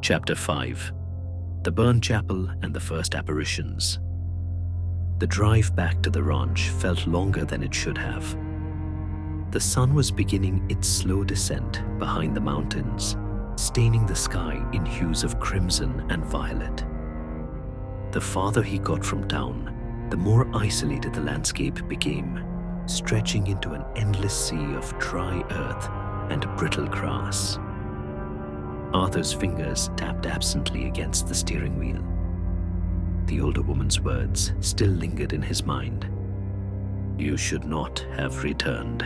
Chapter 5. The Burned Chapel and the First Apparitions. The drive back to the ranch felt longer than it should have. The sun was beginning its slow descent behind the mountains, staining the sky in hues of crimson and violet. The farther he got from town, the more isolated the landscape became, stretching into an endless sea of dry earth and brittle grass. Arthur's fingers tapped absently against the steering wheel. The older woman's words still lingered in his mind. "You should not have returned."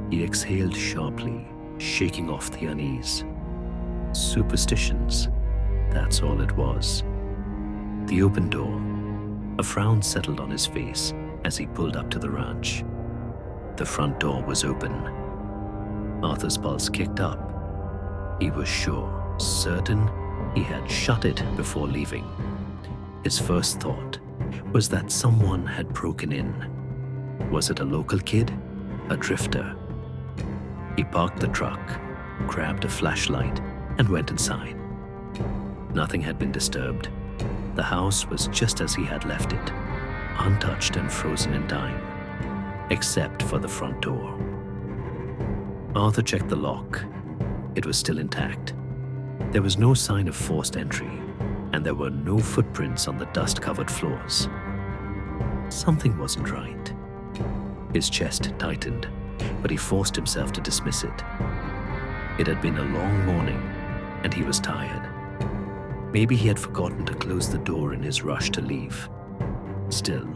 He exhaled sharply, shaking off the unease. Superstitions, that's all it was. The open door. A frown settled on his face as he pulled up to the ranch. The front door was open. Arthur's pulse kicked up. He was sure, certain, he had shut it before leaving. His first thought was that someone had broken in. Was it a local kid? A drifter? He parked the truck, grabbed a flashlight, and went inside. Nothing had been disturbed. The house was just as he had left it, untouched and frozen in time, except for the front door. Arthur checked the lock. It was still intact. There was no sign of forced entry, and there were no footprints on the dust-covered floors. Something wasn't right. His chest tightened, but he forced himself to dismiss it. It had been a long morning, and he was tired. Maybe he had forgotten to close the door in his rush to leave. Still,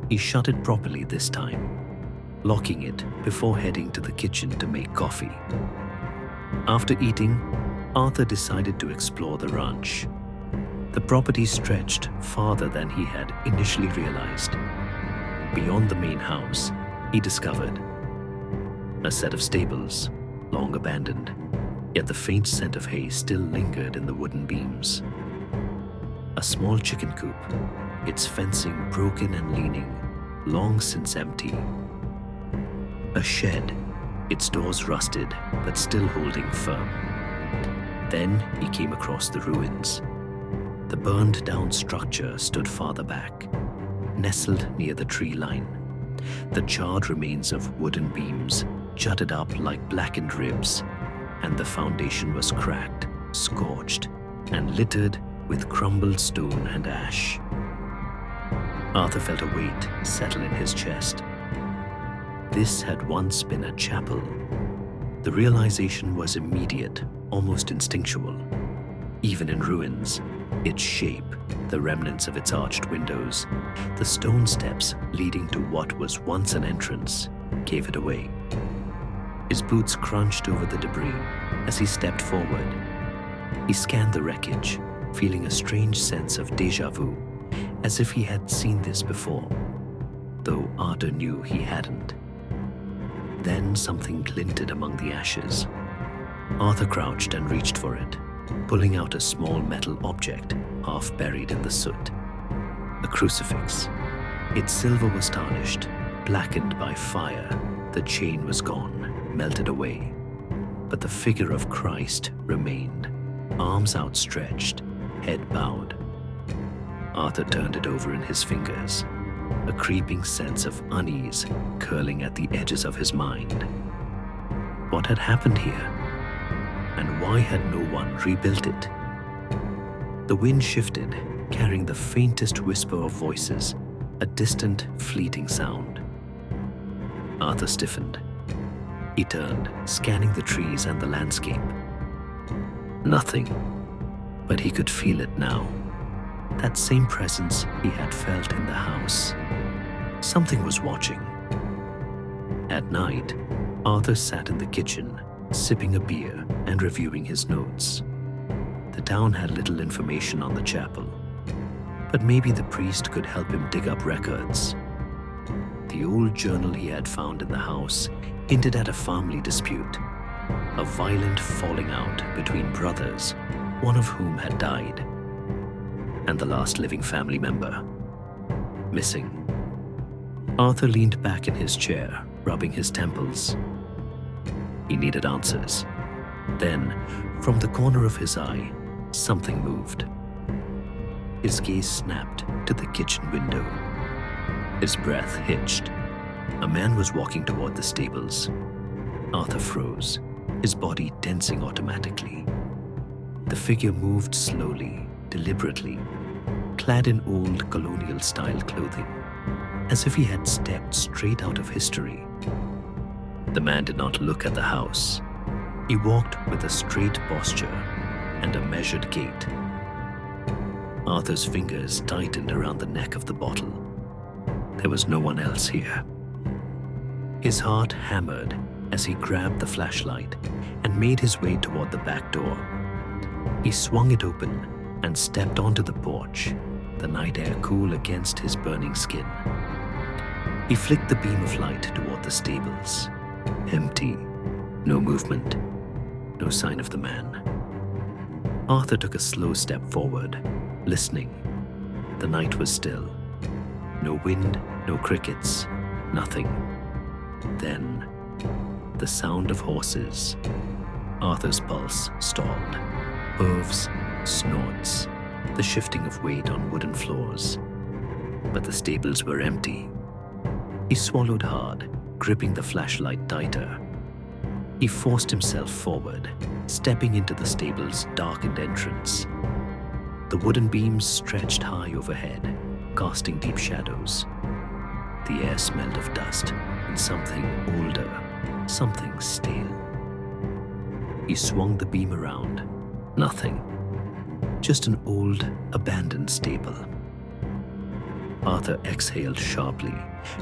he shut it properly this time, locking it before heading to the kitchen to make coffee. After eating, Arthur decided to explore the ranch. The property stretched farther than he had initially realized. Beyond the main house, he discovered a set of stables, long abandoned, yet the faint scent of hay still lingered in the wooden beams. A small chicken coop, its fencing broken and leaning, long since empty. A shed, its doors rusted but still holding firm. Then he came across the ruins. The burned-down structure stood farther back, nestled near the tree line. The charred remains of wooden beams jutted up like blackened ribs, and the foundation was cracked, scorched, and littered with crumbled stone and ash. Arthur felt a weight settle in his chest. This had once been a chapel. The realization was immediate, almost instinctual. Even in ruins, its shape, the remnants of its arched windows, the stone steps leading to what was once an entrance, gave it away. His boots crunched over the debris as he stepped forward. He scanned the wreckage, feeling a strange sense of déjà vu, as if he had seen this before, though Arthur knew he hadn't. Then something glinted among the ashes. Arthur crouched and reached for it, pulling out a small metal object half buried in the soot. A crucifix. Its silver was tarnished, blackened by fire. The chain was gone, melted away. But the figure of Christ remained, arms outstretched, head bowed. Arthur turned it over in his fingers, a creeping sense of unease curling at the edges of his mind. What had happened here? And why had no one rebuilt it? The wind shifted, carrying the faintest whisper of voices, a distant, fleeting sound. Arthur stiffened. He turned, scanning the trees and the landscape. Nothing, but he could feel it now. That same presence he had felt in the house. Something was watching. At night, Arthur sat in the kitchen, sipping a beer and reviewing his notes. The town had little information on the chapel, but maybe the priest could help him dig up records. The old journal he had found in the house hinted at a family dispute, a violent falling out between brothers, one of whom had died, and the last living family member missing. Arthur leaned back in his chair, rubbing his temples. He needed answers. Then, from the corner of his eye, something moved. His gaze snapped to the kitchen window. His breath hitched. A man was walking toward the stables. Arthur froze, his body tensing automatically. The figure moved slowly, deliberately, clad in old colonial-style clothing, as if he had stepped straight out of history. The man did not look at the house. He walked with a straight posture and a measured gait. Arthur's fingers tightened around the neck of the bottle. There was no one else here. His heart hammered as he grabbed the flashlight and made his way toward the back door. He swung it open and stepped onto the porch, the night air cool against his burning skin. He flicked the beam of light toward the stables. Empty. No movement. No sign of the man. Arthur took a slow step forward, listening. The night was still. No wind, no crickets, nothing. Then, the sound of horses. Arthur's pulse stalled. Hooves, snorts, the shifting of weight on wooden floors. But the stables were empty. He swallowed hard, gripping the flashlight tighter. He forced himself forward, stepping into the stable's darkened entrance. The wooden beams stretched high overhead, casting deep shadows. The air smelled of dust and something older, something stale. He swung the beam around. Nothing. Just an old, abandoned stable. Arthur exhaled sharply,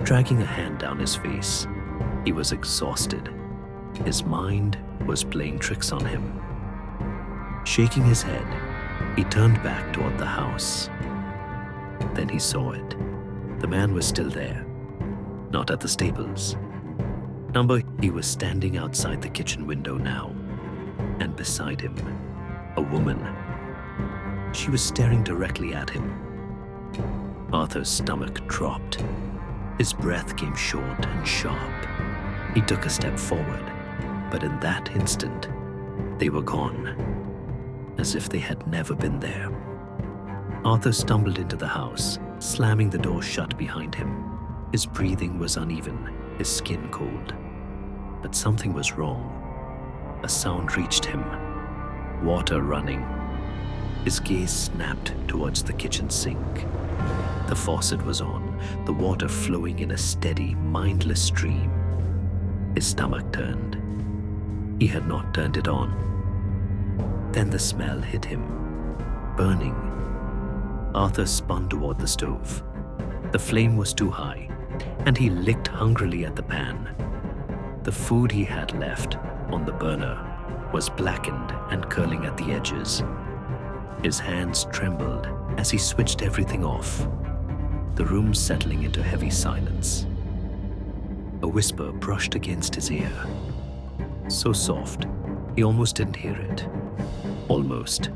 dragging a hand down his face. He was exhausted. His mind was playing tricks on him. Shaking his head, he turned back toward the house. Then he saw it. The man was still there, not at the stables. He was standing outside the kitchen window now, and beside him, a woman. She was staring directly at him. Arthur's stomach dropped. His breath came short and sharp. He took a step forward, but in that instant, they were gone, as if they had never been there. Arthur stumbled into the house, slamming the door shut behind him. His breathing was uneven, his skin cold. But something was wrong. A sound reached him. Water running. His gaze snapped towards the kitchen sink. The faucet was on, the water flowing in a steady, mindless stream. His stomach turned. He had not turned it on. Then the smell hit him. Burning. Arthur spun toward the stove. The flame was too high, and he licked hungrily at the pan. The food he had left on the burner was blackened and curling at the edges. His hands trembled as he switched everything off, the room settling into heavy silence. A whisper brushed against his ear. So soft, he almost didn't hear it. Almost.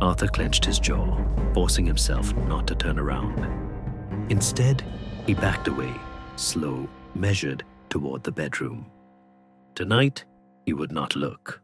Arthur clenched his jaw, forcing himself not to turn around. Instead, he backed away, slow, measured, toward the bedroom. Tonight, he would not look.